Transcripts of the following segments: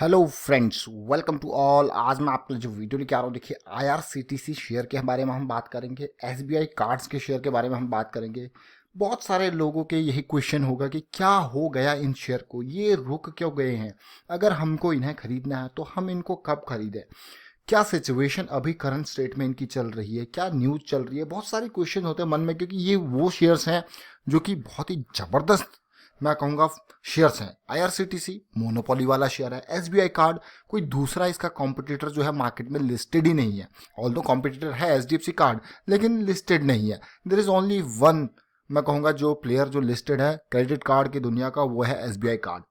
Hello friends, welcome to all. आज मैं आपके लिए जो वीडियो लेके आ रहा हूँ, देखिए आईआरसीटीसी शेयर के बारे में हम बात करेंगे, एसबीआई कार्ड्स के शेयर के बारे में हम बात करेंगे। बहुत सारे लोगों के यही क्वेश्चन होगा कि क्या हो गया इन शेयर को, ये रुक क्यों गए हैं, अगर हमको इन्हें खरीदना है तो हम इनको कब खरीदें, क्या सिचुएशन अभी करंट स्टेट में इनकी चल रही है, क्या न्यूज़ चल रही है। बहुत सारे क्वेश्चन होते हैं मन में, क्योंकि ये वो शेयर्स हैं जो कि बहुत ही ज़बरदस्त, मैं कहूँगा, शेयर्स हैं। आईआरसीटीसी मोनोपोली वाला शेयर है। एसबीआई कार्ड कोई दूसरा इसका कॉम्पिटिटर जो है मार्केट में लिस्टेड ही नहीं है। ऑल्दो कॉम्पिटिटर है एचडीएफसी कार्ड, लेकिन लिस्टेड नहीं है। देयर इज ओनली वन, मैं कहूँगा, जो प्लेयर जो लिस्टेड है क्रेडिट कार्ड की दुनिया का, वो है एसबीआई कार्ड।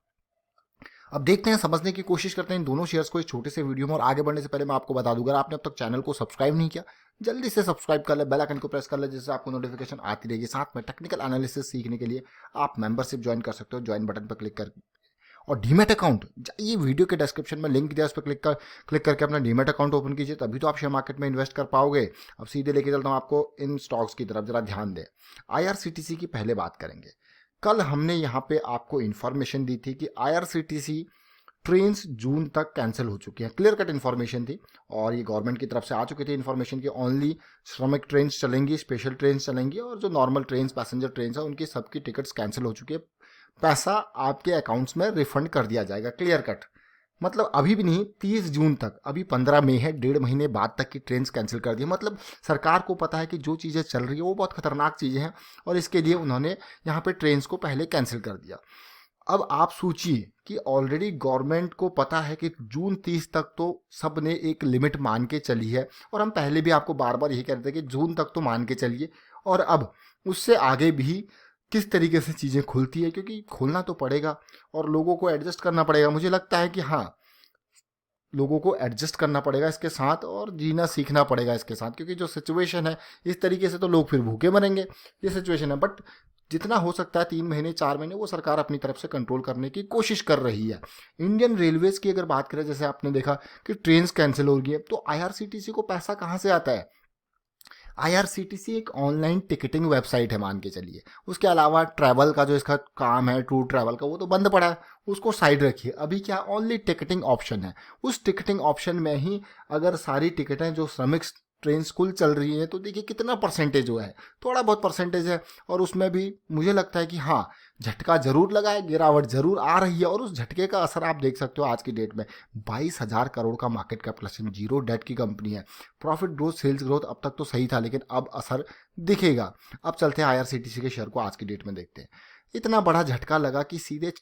अब देखते हैं, समझने की कोशिश करते हैं इन दोनों शेयर्स को इस छोटे से वीडियो में। और आगे बढ़ने से पहले मैं आपको बता दूं, अगर आपने अब तक चैनल को सब्सक्राइब नहीं किया, जल्दी से सब्सक्राइब कर ले, बेल आइकन को प्रेस कर ले, जिससे आपको नोटिफिकेशन आती रहेगी। साथ में टेक्निकल एनालिसिस सीखने के लिए आप मेंबरशिप ज्वाइन कर सकते हो, ज्वाइन बटन पर क्लिक कर। और डीमेट अकाउंट, ये वीडियो के डिस्क्रिप्शन में लिंक दिया, उस पर क्लिक करके अपना डीमेट अकाउंट ओपन कीजिए, तभी तो आप शेयर मार्केट में इन्वेस्ट कर पाओगे। अब सीधे लेके चलता हूँ आपको इन स्टॉक्स की तरफ, जरा ध्यान दें। आईआरसीटीसी की पहले बात करेंगे। कल हमने यहाँ पे आपको इन्फॉर्मेशन दी थी कि आईआरसीटीसी ट्रेन्स जून तक कैंसिल हो चुकी हैं। क्लियर कट इन्फॉर्मेशन थी और ये गवर्नमेंट की तरफ से आ चुकी थी इन्फॉर्मेशन की ओनली श्रमिक ट्रेन्स चलेंगी, स्पेशल ट्रेन्स चलेंगी, और जो नॉर्मल ट्रेन्स, पैसेंजर ट्रेन्स है, उनकी सबकी टिकट्स कैंसिल हो चुकी है। पैसा आपके अकाउंट्स में रिफंड कर दिया जाएगा। क्लियर कट, मतलब अभी भी नहीं, 30 जून तक, अभी 15 मई है, 1.5 महीने बाद तक की ट्रेन कैंसिल कर दी। मतलब सरकार को पता है कि जो चीज़ें चल रही है वो बहुत खतरनाक चीज़ें हैं, और इसके लिए उन्होंने यहाँ पे ट्रेन को पहले कैंसिल कर दिया। अब आप सोचिए कि ऑलरेडी गवर्नमेंट को पता है कि जून 30 तक तो सब ने एक लिमिट मान के चली है, और हम पहले भी आपको बार बार यही कहते थे कि जून तक तो मान के चलिए, और अब उससे आगे भी किस तरीके से चीज़ें खुलती है, क्योंकि खोलना तो पड़ेगा और लोगों को एडजस्ट करना पड़ेगा। मुझे लगता है कि हाँ, लोगों को एडजस्ट करना पड़ेगा इसके साथ, और जीना सीखना पड़ेगा इसके साथ, क्योंकि जो सिचुएशन है इस तरीके से तो लोग फिर भूखे मरेंगे। ये सिचुएशन है, बट जितना हो सकता है 3 महीने 4 महीने वो सरकार अपनी तरफ से कंट्रोल करने की कोशिश कर रही है। इंडियन रेलवेज की अगर बात करें, जैसे आपने देखा कि ट्रेन कैंसिल हो गई है, तो आईआरसीटीसी को पैसा कहाँ से आता है। आईआरसीटीसी एक ऑनलाइन टिकटिंग वेबसाइट है, मान के चलिए। उसके अलावा ट्रैवल का जो इसका काम है, टूर ट्रैवल का, वो तो बंद पड़ा है, उसको साइड रखिए। अभी क्या ओनली टिकटिंग ऑप्शन है। उस टिकटिंग ऑप्शन में ही अगर सारी टिकटें जो श्रमिक ट्रेन कुल चल रही है, तो देखिए कितना परसेंटेज हुआ है, थोड़ा बहुत परसेंटेज है। और उसमें भी मुझे लगता है कि हाँ, झटका जरूर लगा है, गिरावट जरूर आ रही है, और उस झटके का असर आप देख सकते हो आज की डेट में। 22,000 करोड़ का मार्केट कैपिटलाइजेशन, जीरो डेट की कंपनी है। प्रॉफिट ग्रोथ, सेल्स ग्रोथ अब तक तो सही था, लेकिन अब असर दिखेगा। अब चलते हैं आईआरसीटीसी के शेयर को आज की डेट में देखते हैं। इतना बड़ा झटका लगा कि सीधे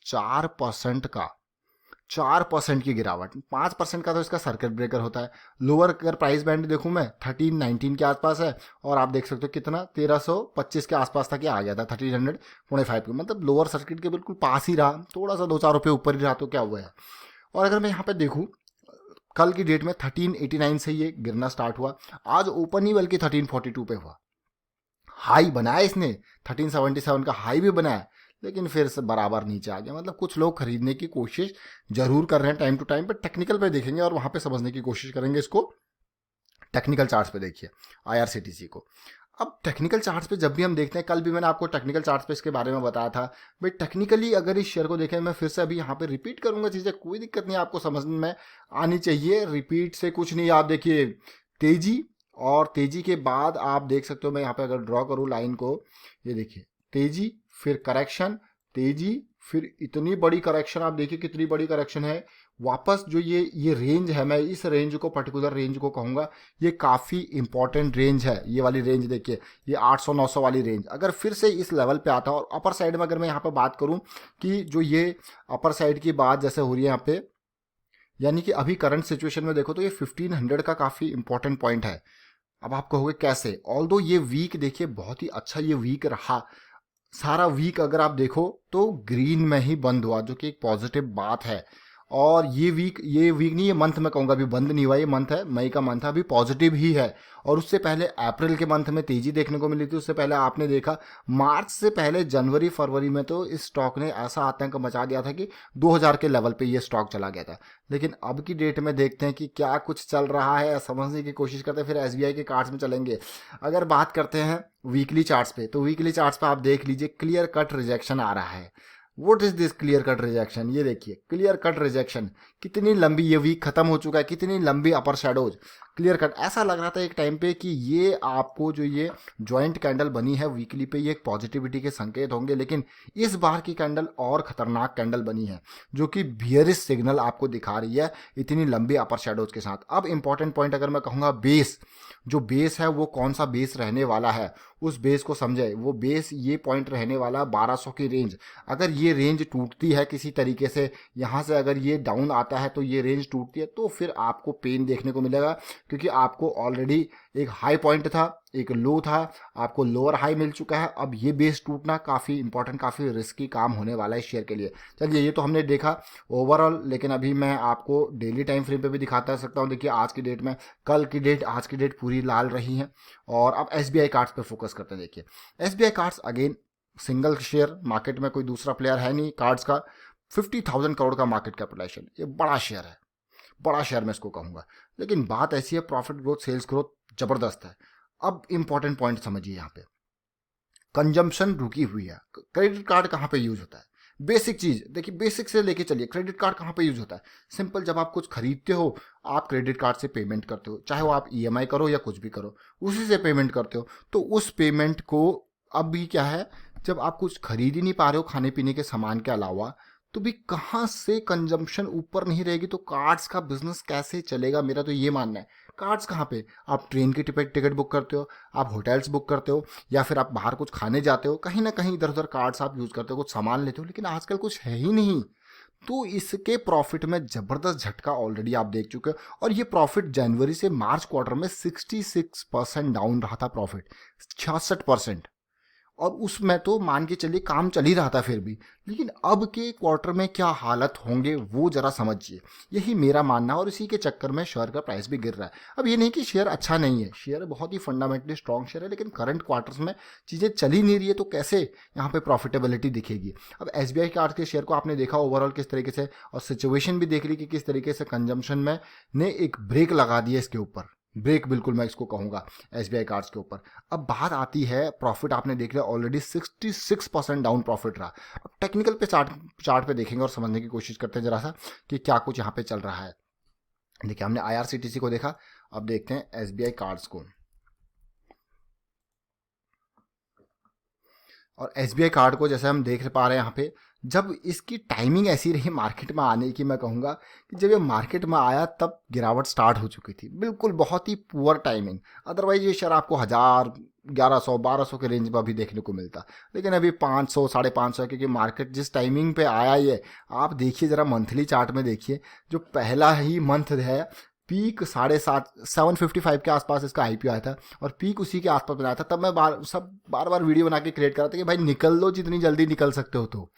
4% की गिरावट। 5% का तो इसका सर्किट ब्रेकर होता है। लोअर अगर प्राइस बैंड देखूं मैं, 1319 के आसपास है, और आप देख सकते हो कितना 1325 के आसपास तक आ गया था, 1325 के, मतलब लोअर सर्किट के बिल्कुल पास ही रहा, थोड़ा सा 2-4 रुपये ऊपर ही रहा, तो क्या हुआ है। और अगर मैं यहाँ पे देखूँ, कल की डेट में 1389 से ये गिरना स्टार्ट हुआ, आज ओपन ही बल्कि 1342 पे हुआ। हाई बनाया इसने, 1377 का हाई भी बनाया, लेकिन फिर से बराबर नीचे आ गया। मतलब कुछ लोग खरीदने की कोशिश जरूर कर रहे हैं टाइम टू टाइम, पर टेक्निकल पे देखेंगे और वहां पे समझने की कोशिश करेंगे इसको। टेक्निकल चार्ट्स पे देखिए आईआरसीटीसी को। अब टेक्निकल चार्ट्स पे जब भी हम देखते हैं, कल भी मैंने आपको टेक्निकल चार्ट्स पे इसके बारे में बताया था भाई, टेक्निकली अगर इस शेयर को देखें, मैं फिर से अभी यहाँ पे रिपीट करूंगा चीज़ें, कोई दिक्कत नहीं, आपको समझ में आनी चाहिए, रिपीट से कुछ नहीं। आप देखिए तेजी, और तेजी के बाद आप देख सकते हो, मैं यहाँ पे अगर ड्रॉ करूँ लाइन को, ये देखिए तेजी, फिर करेक्शन, तेजी, फिर इतनी बड़ी करेक्शन। आप देखिए कितनी बड़ी करेक्शन है। वापस जो ये रेंज है, मैं इस रेंज को, पर्टिकुलर रेंज को कहूँगा, ये काफ़ी इंपॉर्टेंट रेंज है। ये वाली रेंज देखिए, ये 800-900 वाली रेंज, अगर फिर से इस लेवल पे आता है, और अपर साइड में अगर मैं यहाँ पे बात करूँ कि जो ये अपर साइड की बात जैसे हो रही है यहाँ पे, यानी कि अभी करंट सिचुएशन में देखो तो ये 1500 का काफ़ी इंपॉर्टेंट पॉइंट है। अब आप कहोगे कैसे, ऑल्दो ये वीक देखिए बहुत ही अच्छा ये वीक रहा, सारा वीक अगर आप देखो तो ग्रीन में ही बंद हुआ, जो कि एक पॉजिटिव बात है। और ये वीक नहीं, ये मंथ में कहूँगा, अभी बंद नहीं हुआ, ये मंथ है, मई का मंथ है, अभी पॉजिटिव ही है। और उससे पहले अप्रैल के मंथ में तेजी देखने को मिली थी। उससे पहले आपने देखा मार्च से पहले जनवरी फरवरी में तो इस स्टॉक ने ऐसा आतंक मचा दिया था कि 2000 के लेवल पे ये स्टॉक चला गया था। लेकिन अब की डेट में देखते हैं कि क्या कुछ चल रहा है, समझने की कोशिश करते हैं, फिर एसबीआई के कार्ड्स में चलेंगे। अगर बात करते हैं वीकली चार्ट्स पे, तो वीकली चार्ट्स पे आप देख लीजिए क्लियर कट रिजेक्शन आ रहा है। What is this clear cut rejection? ये देखिए क्लियर कट रिजेक्शन, कितनी लंबी ये वीक खत्म हो चुका है, कितनी लंबी अपर शैडोज, क्लियर कट। ऐसा लग रहा था एक टाइम पे कि ये आपको जो ये जॉइंट कैंडल बनी है वीकली पे ये एक पॉजिटिविटी के संकेत होंगे, लेकिन इस बार की कैंडल और खतरनाक कैंडल बनी है जो कि बियरिश सिग्नल आपको दिखा रही है इतनी लंबी अपर शैडोज के साथ। अब इंपॉर्टेंट पॉइंट अगर मैं कहूँगा बेस, जो बेस है वो कौन सा बेस रहने वाला है, उस बेस को समझे। वो बेस ये पॉइंट रहने वाला 1200 की रेंज। अगर ये रेंज टूटती है किसी तरीके से, यहाँ से अगर ये डाउन आता है तो ये रेंज टूटती है, तो फिर आपको पेन देखने को मिलेगा, क्योंकि आपको ऑलरेडी एक हाई पॉइंट था, एक लो था, आपको लोअर हाई मिल चुका है। अब ये बेस टूटना काफ़ी इंपॉर्टेंट, काफ़ी रिस्की काम होने वाला है शेयर के लिए। चलिए ये तो हमने देखा ओवरऑल, लेकिन अभी मैं आपको डेली टाइम फ्रेम पे भी दिखाता सकता हूँ। देखिए आज की डेट में, कल की डेट, आज की डेट पूरी लाल रही है। और अब SBI कार्ड्स पे फोकस करते हैं। देखिए SBI cards again single share, market में कोई दूसरा प्लेयर है नहीं कार्ड्स का, 50,000 करोड़ का मार्केट कैपिटलाइजेशन, ये बड़ा शेयर है, बड़ा शेयर मैं इसको कहूँगा। लेकिन बात ऐसी है, प्रॉफिट ग्रोथ, सेल्स ग्रोथ ज़बरदस्त है। अब इंपॉर्टेंट पॉइंट समझिए, यहाँ पे कंजम्पशन रुकी हुई है। क्रेडिट कार्ड कहाँ पे यूज होता है? बेसिक चीज देखिए, बेसिक से लेके चलिए, क्रेडिट कार्ड कहाँ पे यूज होता है? सिंपल, जब आप कुछ खरीदते हो आप क्रेडिट कार्ड से पेमेंट करते हो, चाहे वो आप EMI करो या कुछ भी करो, उसी से पेमेंट करते हो। तो उस पेमेंट को अब भी क्या है, जब आप कुछ खरीद ही नहीं पा रहे हो खाने पीने के सामान के अलावा, तो भी कहाँ से कंजम्पशन ऊपर नहीं रहेगी तो कार्ड्स का बिजनेस कैसे चलेगा? मेरा तो ये मानना है। कार्ड्स कहाँ पे? आप ट्रेन की टिकट बुक करते हो, आप होटल्स बुक करते हो, या फिर आप बाहर कुछ खाने जाते हो, कहीं ना कहीं इधर उधर कार्ड्स आप यूज करते हो, कुछ सामान लेते हो, लेकिन आजकल कुछ है ही नहीं। तो इसके प्रॉफिट में जबरदस्त झटका ऑलरेडी आप देख चुके हो। और ये प्रॉफिट जनवरी से मार्च क्वार्टर में 66% डाउन रहा था प्रॉफिट, 66%। और उसमें तो मान के चलिए काम चल ही रहा था फिर भी, लेकिन अब के क्वार्टर में क्या हालत होंगे वो जरा समझिए। यही मेरा मानना है, और इसी के चक्कर में शेयर का प्राइस भी गिर रहा है। अब ये नहीं कि शेयर अच्छा नहीं है, शेयर बहुत ही फंडामेंटली स्ट्रॉन्ग शेयर है, लेकिन करंट क्वार्टर्स में चीज़ें चल ही नहीं रही है, तो कैसे यहाँ पे प्रॉफिटेबिलिटी दिखेगी? अब SBI कार्ड के शेयर को आपने देखा ओवरऑल किस तरीके से, और सिचुएशन भी देख ली कि किस तरीके से कंजम्पशन में ने एक ब्रेक लगा दिया इसके ऊपर, ब्रेक बिल्कुल मैं इसको कहूँगा SBI कार्ड्स के ऊपर। अब बात आती है प्रॉफिट, आपने देख लिया ऑलरेडी 66% डाउन प्रॉफिट रहा। अब टेक्निकल पे चार्ट पे देखेंगे और समझने की कोशिश करते हैं जरा सा कि क्या कुछ यहाँ पे चल रहा है। देखिए हमने IRCTC को देखा, अब देखते हैं SBI कार्ड्स को। और SBI कार्ड को जैसे हम देख पा रहे हैं यहाँ पे, जब इसकी टाइमिंग ऐसी रही मार्केट में आने की, मैं कहूँगा कि जब ये मार्केट में आया तब गिरावट स्टार्ट हो चुकी थी, बिल्कुल बहुत ही पुअर टाइमिंग। अदरवाइज ये शेयर आपको 1000, 1100, 1200 के रेंज में भी देखने को मिलता, लेकिन अभी 500, 550 है, क्योंकि मार्केट जिस टाइमिंग पे आया ये, आप देखिए जरा मंथली चार्ट में देखिए, जो पहला ही मंथ है, पीक 755 के आसपास इसका IPO आया था, और पीक उसी के आसपास बनाया था। तब मैं बार बार वीडियो बना के क्रिएट कर रहा था कि भाई निकल लो, जितनी जल्दी निकल सकते हो तो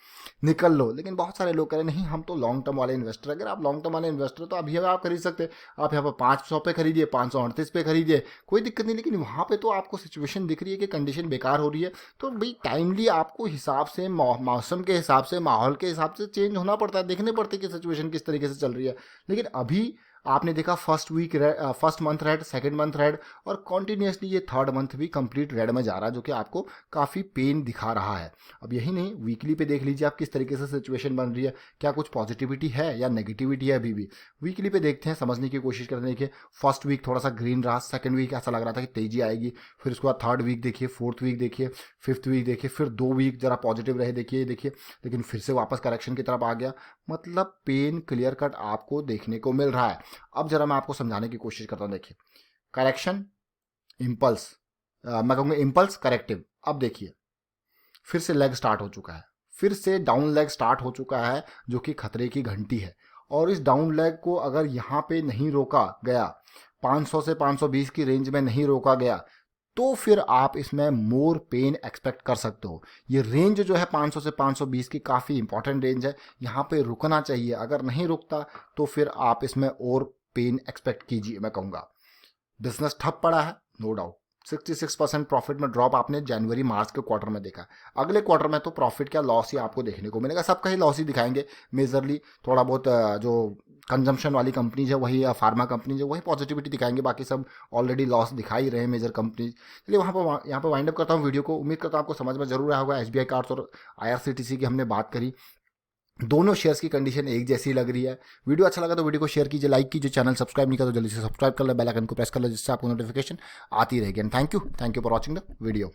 निकल लो। लेकिन बहुत सारे लोग कह रहे नहीं हम तो लॉन्ग टर्म वाले इन्वेस्टर, अगर आप लॉन्ग टर्म वाले इन्वेस्टर तो अभी आप खरीद सकते हैं, आप यहाँ पर 500 पे खरीदिए, 538 पे खरीदिए, कोई दिक्कत नहीं। लेकिन वहाँ पे तो आपको सिचुएशन दिख रही है कि कंडीशन बेकार हो रही है, तो भाई टाइमली आपको हिसाब से, मौसम के हिसाब से, माहौल के हिसाब से चेंज होना पड़ता है, देखने पड़ते कि सिचुएशन किस तरीके से चल रही है। लेकिन अभी आपने देखा first month red, second month red, और कॉन्टिन्यूसली ये थर्ड मंथ भी कंप्लीट रेड में जा रहा है, जो कि आपको काफ़ी पेन दिखा रहा है। अब यही नहीं, वीकली पे देख लीजिए आप किस तरीके से सिचुएशन बन रही है, क्या कुछ पॉजिटिविटी है या नेगेटिविटी है अभी भी। वीकली पे देखते हैं, समझने की कोशिश करते हैं। देखिए फर्स्ट वीक थोड़ा सा ग्रीन रहा, सेकंड वीक ऐसा लग रहा था कि तेजी आएगी, फिर उसके बाद थर्ड वीक देखिए, फोर्थ वीक देखिए, फिफ्थ वीक देखिए, फिर 2 वीक जरा पॉजिटिव रहे देखिए, लेकिन फिर से वापस करेक्शन की तरफ आ गया। मतलब पेन क्लियर कट आपको देखने को मिल रहा है। अब जरा मैं आपको समझाने की कोशिश करता हूँ। देखिए करेक्शन, इम्पल्स, मैं कहूँगा इम्पल्स, करेक्टिव। अब देखिए फिर से लेग स्टार्ट हो चुका है, फिर से डाउन लेग स्टार्ट हो चुका है, जो कि खतरे की घंटी है। और इस डाउन लेग को अगर यहाँ पे नहीं रोका गया, 500 से 520 की रेंज में नहीं रोका गया, तो फिर आप इसमें मोर पेन एक्सपेक्ट कर सकते हो। ये रेंज जो है 500 से 520 की काफ़ी इंपॉर्टेंट रेंज है, यहाँ पे रुकना चाहिए। अगर नहीं रुकता तो फिर आप इसमें और पेन एक्सपेक्ट कीजिए। मैं कहूँगा बिजनेस ठप पड़ा है, नो डाउट। 66% प्रॉफिट में ड्रॉप आपने जनवरी मार्च के क्वार्टर में देखा। अगले क्वार्टर में तो प्रॉफिट क्या लॉस ही आपको देखने को मिलेगा, सबका ही लॉस ही दिखाएंगे मेजरली। थोड़ा बहुत जो कंजम्पशन वाली कंपनीज है, वही फार्मा कंपनीज है, वही पॉजिटिविटी दिखाएंगे, बाकी सब ऑलरेडी लॉस दिखा ही रहे हैं मेजर कंपनीज। चलिए यहाँ पर वाइंड अप करता हूँ वीडियो को। उम्मीद करता हूँ आपको समझ में जरूर आया होगा। एसबीआई कार्ड्स और आईआरसीटीसी की हमने बात करी, दोनों शेयर्स की कंडीशन एक जैसी लग रही है। वीडियो अच्छा लगा तो वीडियो को शेयर कीजिए, लाइक कीजिए, चैनल सब्सक्राइब नहीं करा तो जल्दी से सब्सक्राइब कर ले, बेल आइकन को प्रेस कर ले, जिससे आपको नोटिफिकेशन आती रहेगी। And thank you for watching the video.